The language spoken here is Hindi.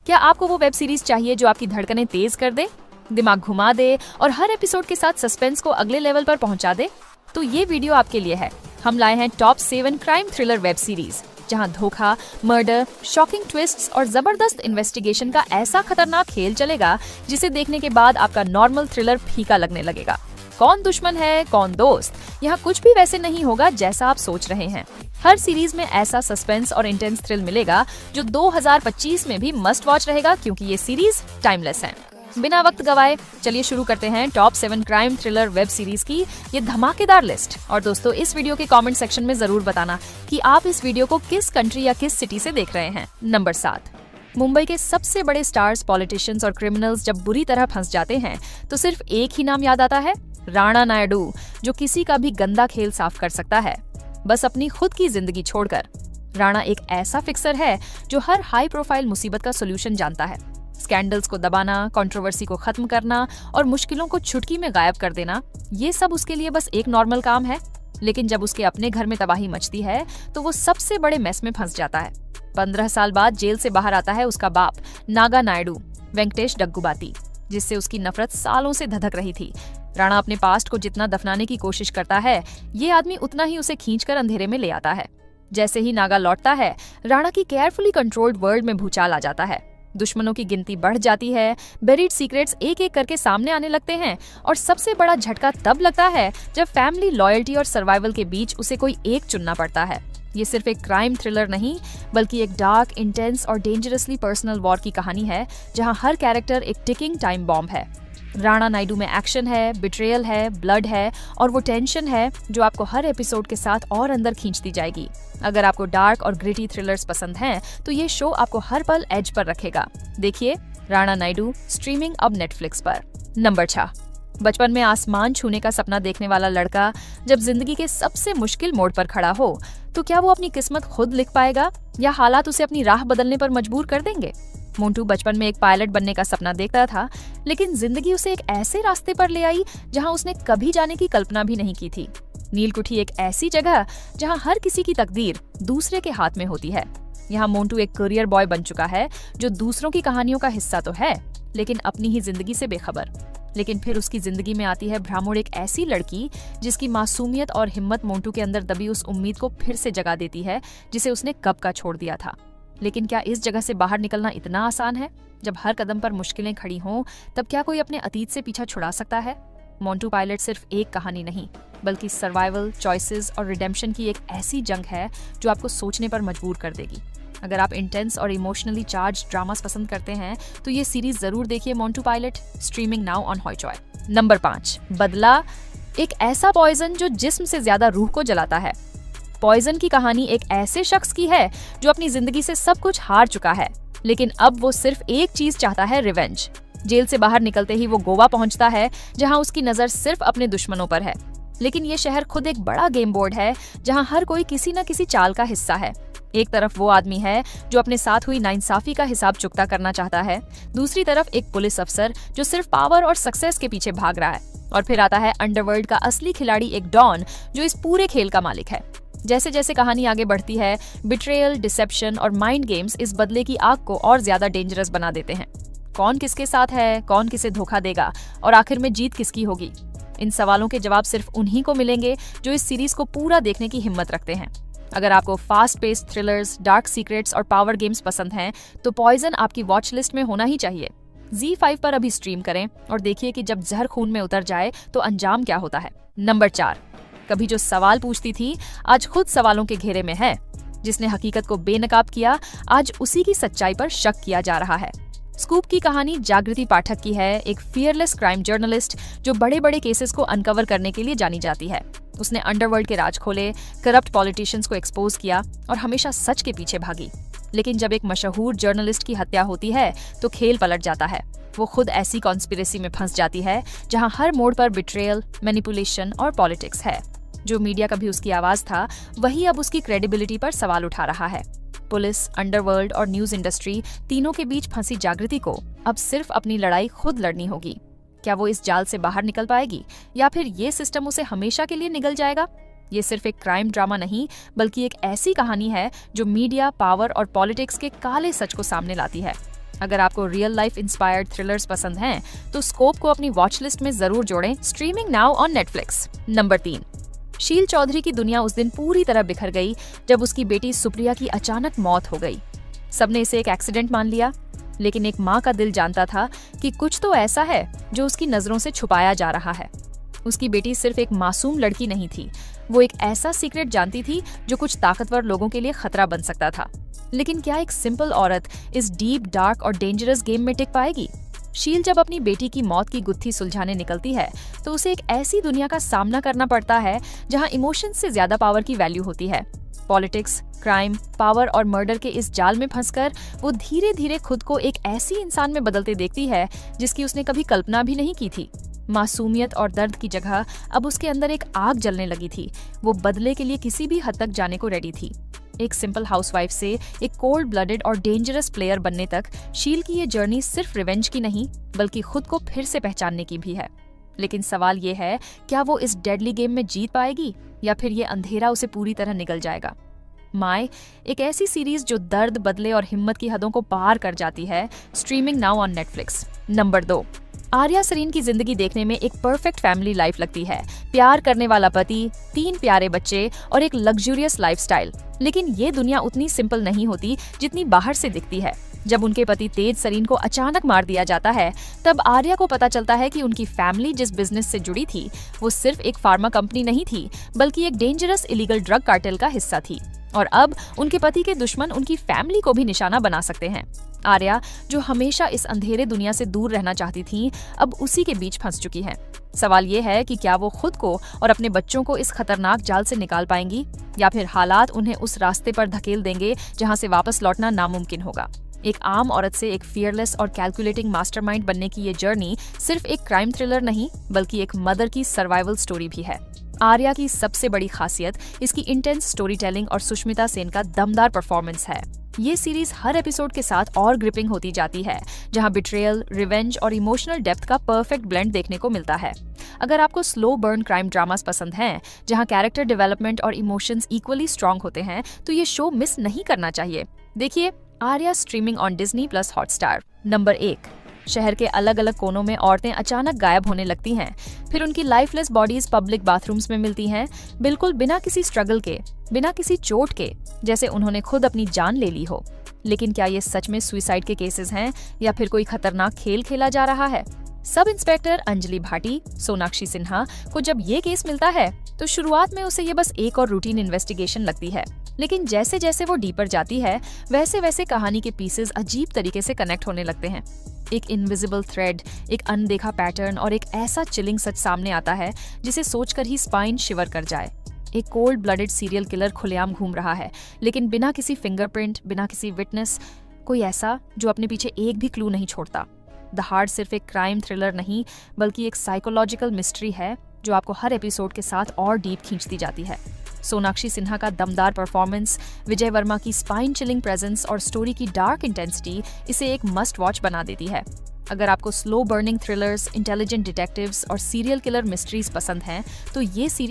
क्या आपको वो वेब सीरीज चाहिए जो आपकी धड़कनें तेज कर दे, दिमाग घुमा दे और हर एपिसोड के साथ सस्पेंस को अगले लेवल पर पहुंचा दे? तो ये वीडियो आपके लिए है। हम लाए हैं top 7 crime thriller web series, जहां धोखा, मर्डर, शॉकिंग ट्विस्ट्स और जबरदस्त इन्वेस्टिगेशन का ऐसा खतरनाक खेल चलेगा जिसे देखने के बाद आपका नॉर्मल थ्रिलर फीका लगने लगेगा। कौन दुश्मन है, कौन दोस्त, यहाँ कुछ भी वैसे नहीं होगा जैसा आप सोच रहे हैं। हर सीरीज में ऐसा सस्पेंस और इंटेंस थ्रिल मिलेगा जो 2025 में भी मस्ट वॉच रहेगा, क्योंकि ये सीरीज टाइमलेस है। बिना वक्त गवाए चलिए शुरू करते हैं top 7 crime thriller web series की ये धमाकेदार लिस्ट। और दोस्तों, इस वीडियो के कमेंट सेक्शन में जरूर बताना कि आप इस वीडियो को किस कंट्री या किस सिटी से देख रहे हैं। नंबर 7। मुंबई के सबसे बड़े स्टार्स, पॉलिटिशियंस और क्रिमिनल्स जब बुरी तरह फंस जाते हैं तो सिर्फ एक ही नाम याद आता है, राणा नायडू, जो किसी का भी गंदा खेल साफ कर सकता है, बस अपनी खुद की जिंदगी छोड़कर। राणा एक ऐसा फिक्सर है जो हर हाई प्रोफाइल मुसीबत का सोल्यूशन जानता है। स्कैंडल्स को दबाना, कंट्रोवर्सी को खत्म करना और मुश्किलों को चुटकी में गायब कर देना, ये सब उसके लिए बस एक नॉर्मल काम है। लेकिन जब उसके अपने घर में तबाही मचती है तो वो सबसे बड़े मेस में फंस जाता है। 15 साल बाद जेल से बाहर आता है उसका बाप नागा नायडू, वेंकटेश डग्गुबाती, जिससे उसकी नफरत सालों से धधक रही थी। राणा अपने पास्ट को जितना दफनाने की कोशिश करता है, ये आदमी उतना ही उसे खींचकर अंधेरे में ले आता है। जैसे ही नागा लौटता है, राणा की केयरफुली कंट्रोल्ड वर्ल्ड में भूचाल आ जाता है। दुश्मनों की गिनती बढ़ जाती है, बेरीड सीक्रेट्स एक एक करके सामने आने लगते हैं और सबसे बड़ा झटका तब लगता है जब फैमिली, लॉयल्टी और सर्वाइवल के बीच उसे कोई एक चुनना पड़ता है। ये सिर्फ एक क्राइम थ्रिलर नहीं, बल्कि एक डार्क, इंटेंस और डेंजरसली पर्सनल वॉर की कहानी है, जहां हर कैरेक्टर एक टिकिंग टाइम बॉम्ब है। राणा नायडू में एक्शन है, बिट्रेयल है, ब्लड है और वो टेंशन है जो आपको हर एपिसोड के साथ और अंदर खींचती जाएगी। अगर आपको डार्क और ग्रिटी थ्रिलर्स पसंद हैं, तो ये शो आपको हर पल एज पर रखेगा। देखिए राणा नायडू, स्ट्रीमिंग अब नेटफ्लिक्स पर। नंबर 6। बचपन में आसमान छूने का सपना देखने वाला लड़का जब जिंदगी के सबसे मुश्किल मोड़ पर खड़ा हो, तो क्या वो अपनी किस्मत खुद लिख पाएगा या हालात उसे अपनी राह बदलने पर मजबूर कर देंगे? मोंटू बचपन में एक पायलट बनने का सपना देखता था, लेकिन जिंदगी उसे एक ऐसे रास्ते पर ले आई जहां उसने कभी जाने की कल्पना भी नहीं की थी। नीलकुठी एक ऐसी जगह जहां हर किसी की तकदीर दूसरे के हाथ में होती है। यहाँ मोंटू एक करियर बॉय बन चुका है जो दूसरों की कहानियों का हिस्सा तो है, लेकिन अपनी ही जिंदगी से बेखबर। लेकिन फिर उसकी जिंदगी में आती है भ्रामुड़ एक ऐसी लड़की जिसकी मासूमियत और हिम्मत मोंटू के अंदर दबी उस उम्मीद को फिर से जगा देती है जिसे उसने कब का छोड़ दिया था। लेकिन क्या इस जगह से बाहर निकलना इतना आसान है? जब हर कदम पर मुश्किलें खड़ी हों, तब क्या कोई अपने अतीत से पीछा छुड़ा सकता है? मोंटू पायलट सिर्फ एक कहानी नहीं, बल्कि सर्वाइवल, चॉइसेस और रिडेम्पशन की एक ऐसी जंग है जो आपको सोचने पर मजबूर कर देगी। अगर आप इंटेंस और इमोशनली चार्ज ड्रामास पसंद करते हैं तो ये सीरीज जरूर देखिए, Montu pilot, streaming now on Hotstar. Number 5। बदला, एक ऐसा पॉइजन जो जिस्म से ज्यादा रूह को जलाता है। पॉइजन की कहानी एक ऐसे शख्स की है जो अपनी जिंदगी से सब कुछ हार चुका है, लेकिन अब वो सिर्फ एक चीज चाहता है, रिवेंज। जेल से बाहर निकलते ही वो गोवा पहुंचता है, जहां उसकी नजर सिर्फ अपने दुश्मनों पर है। लेकिन ये शहर खुद एक बड़ा गेम बोर्ड है जहां हर कोई किसी न किसी चाल का हिस्सा है। एक तरफ वो आदमी है जो अपने साथ हुई नाइंसाफी का हिसाब चुकता करना चाहता है, दूसरी तरफ एक पुलिस अफसर जो सिर्फ पावर और सक्सेस के पीछे भाग रहा है, और फिर आता है अंडरवर्ल्ड का असली खिलाड़ी, एक डॉन जो इस पूरे खेल का मालिक है। जैसे जैसे कहानी आगे बढ़ती है, बिट्रेयल, डिसेप्शन और माइंड गेम्स इस बदले की आग को और ज्यादा डेंजरस बना देते हैं। कौन किसके साथ है, कौन किसे धोखा देगा और आखिर में जीत किसकी होगी? इन सवालों के जवाब सिर्फ उन्हीं को मिलेंगे जो इस सीरीज को पूरा देखने की हिम्मत रखते हैं। अगर आपको fast paced thrillers, dark secrets और पावर गेम्स पसंद हैं, तो पॉइजन आपकी वॉच लिस्ट में होना ही चाहिए। Z5 पर अभी स्ट्रीम करें और देखिए कि जब जहर खून में उतर जाए तो अंजाम क्या होता है। नंबर 4। कभी जो सवाल पूछती थी, आज खुद सवालों के घेरे में है। जिसने हकीकत को बेनकाब किया, आज उसी की सच्चाई पर शक किया जा रहा है। स्कूप की कहानी जागृति पाठक की है, एक फियरलेस क्राइम जर्नलिस्ट जो बड़े बड़े केसेस को अनकवर करने के लिए जानी जाती है। उसने अंडरवर्ल्ड के राज खोले, करप्ट पॉलिटिशियंस को एक्सपोज किया और हमेशा सच के पीछे भागी। लेकिन जब एक मशहूर जर्नलिस्ट की हत्या होती है तो खेल पलट जाता है। वो खुद ऐसी कॉन्स्पिरेसी में फंस जाती है जहां हर मोड़ पर बिट्रेयल, मैनिपुलेशन और पॉलिटिक्स है। जो मीडिया कभी उसकी आवाज था, वही अब उसकी क्रेडिबिलिटी पर सवाल उठा रहा है। पुलिस, अंडरवर्ल्ड और न्यूज इंडस्ट्री तीनों के बीच फंसी जागृति को अब सिर्फ अपनी लड़ाई खुद लड़नी होगी। क्या वो इस जाल से बाहर निकल पाएगी या फिर ये सिस्टम उसे हमेशा के लिए निगल जाएगा? ये सिर्फ एक क्राइम ड्रामा नहीं, बल्कि एक ऐसी कहानी है जो मीडिया, पावर और पॉलिटिक्स के काले सच को सामने लाती है। अगर आपको रियल लाइफ इंस्पायर्ड थ्रिलर्स पसंद हैं, तो स्कोप को अपनी वॉच लिस्ट में जरूर जोड़ें। Streaming now on Netflix. Number 3, शील चौधरी की दुनिया उस दिन पूरी तरह बिखर गई जब उसकी बेटी सुप्रिया की अचानक मौत हो गई। सबने इसे एक एक्सीडेंट मान लिया, लेकिन एक माँ का दिल जानता था कि कुछ तो ऐसा है जो उसकी नजरों से छुपाया जा रहा है। उसकी बेटी सिर्फ एक मासूम लड़की नहीं थी, वो एक ऐसा सीक्रेट जानती थी जो कुछ ताकतवर लोगों के लिए खतरा बन सकता था। लेकिन क्या एक सिंपल औरत इस डीप, डार्क और डेंजरस गेम में टिक पाएगी? शील जब अपनी बेटी की मौत की गुत्थी सुलझाने निकलती है, तो उसे एक ऐसी दुनिया का सामना करना पड़ता है जहां इमोशन से ज्यादा पावर की वैल्यू होती है। पॉलिटिक्स, क्राइम, पावर और मर्डर के इस जाल में फंसकर वो धीरे धीरे खुद को एक ऐसी इंसान में बदलते देखती है जिसकी उसने कभी कल्पना भी नहीं की थी। मासूमियत और दर्द की जगह अब उसके अंदर एक आग जलने लगी थी। वो बदले के लिए किसी भी हद तक जाने को रेडी थी। एक सिंपल हाउसवाइफ से एक कोल्ड ब्लडेड और डेंजरस प्लेयर बनने तक शील की ये जर्नी सिर्फ रिवेंज की नहीं, बल्कि खुद को फिर से पहचानने की भी है। लेकिन सवाल ये है, क्या वो इस डेडली गेम में जीत पाएगी या फिर ये अंधेरा उसे पूरी तरह निगल जाएगा? माय, एक ऐसी सीरीज जो दर्द, बदले और हिम्मत की हदों को पार कर जाती है। Streaming now on Netflix. Number 2, Aarya Sareen की जिंदगी देखने में एक परफेक्ट फैमिली लाइफ लगती है। प्यार करने वाला पति, 3 प्यारे बच्चे और एक लग्जूरियस लाइफस्टाइल। लेकिन ये दुनिया उतनी सिंपल नहीं होती जितनी बाहर से दिखती है। जब उनके पति तेज सरीन को अचानक मार दिया जाता है, तब आर्या को पता चलता है कि उनकी फैमिली जिस बिजनेस से जुड़ी थी, वो सिर्फ एक फार्मा कंपनी नहीं थी, बल्कि एक डेंजरस इलीगल ड्रग कार्टेल का हिस्सा थी। और अब उनके पति के दुश्मन उनकी फैमिली को भी निशाना बना सकते हैं। आर्या, जो हमेशा इस अंधेरे दुनिया से दूर रहना चाहती थी, अब उसी के बीच फंस चुकी है। सवाल ये है कि क्या वो खुद को और अपने बच्चों को इस खतरनाक जाल से निकाल पाएंगी, या फिर हालात उन्हें उस रास्ते पर धकेल देंगे जहां से वापस लौटना नामुमकिन होगा। एक आम औरत से एक फियरलेस और कैलकुलेटिंग मास्टरमाइंड बनने की ये जर्नी सिर्फ एक क्राइम थ्रिलर नहीं, बल्कि एक मदर की सर्वाइवल स्टोरी भी है। आर्या की सबसे बड़ी खासियत इसकी इंटेंस स्टोरी टेलिंग और सुष्मिता सेन का दमदार परफॉर्मेंस है। ये सीरीज हर एपिसोड के साथ और ग्रिपिंग होती जाती है, जहां बिट्रेयल, रिवेंज और इमोशनल डेप्थ का परफेक्ट ब्लेंड देखने को मिलता है। अगर आपको स्लो बर्न क्राइम ड्रामास पसंद हैं, जहां कैरेक्टर डेवलपमेंट और इमोशंस इक्वली स्ट्रॉन्ग होते हैं, तो ये शो मिस नहीं करना चाहिए। देखिए Arya, streaming on Disney plus Hotstar. Number 1, शहर के अलग अलग कोनों में औरतें अचानक गायब होने लगती हैं। फिर उनकी लाइफलेस बॉडीज पब्लिक बाथरूम्स में मिलती हैं, बिल्कुल बिना किसी स्ट्रगल के, बिना किसी चोट के, जैसे उन्होंने खुद अपनी जान ले ली हो। लेकिन क्या ये सच में सुसाइड के केसेस हैं या फिर कोई खतरनाक खेल खेला जा रहा है? सब इंस्पेक्टर अंजलि भाटी, सोनाक्षी सिन्हा को जब ये केस मिलता है, तो शुरुआत में उसे ये बस एक और रूटीन इन्वेस्टिगेशन लगती है। लेकिन जैसे जैसे वो डीपर जाती है, वैसे वैसे कहानी के पीसेस अजीब तरीके से कनेक्ट होने लगते हैं। एक इनविजिबल थ्रेड, एक अनदेखा पैटर्न और एक ऐसा चिलिंग सच सामने आता है जिसे सोचकर ही स्पाइन शिवर कर जाए। एक कोल्ड ब्लडेड सीरियल किलर खुलेआम घूम रहा है, लेकिन बिना किसी फिंगरप्रिंट, बिना किसी विटनेस, कोई ऐसा जो अपने पीछे एक भी क्लू नहीं छोड़ता। द हार्ट सिर्फ एक क्राइम थ्रिलर नहीं, बल्कि एक साइकोलॉजिकल मिस्ट्री है जो आपको हर एपिसोड के साथ और डीप खींचती जाती है। सोनाक्षी सिन्हा का दमदार परफॉर्मेंस, विजय वर्मा की स्पाइन चिलिंग प्रेजेंस और स्टोरी की डार्क इंटेंसिटी इसे एक मस्ट वॉच बना देती है। अगर आपको slow burning thrillers, intelligent detectives और सीरियल किलर मिस्ट्रीज पसंद हैं, तो ये सीरीज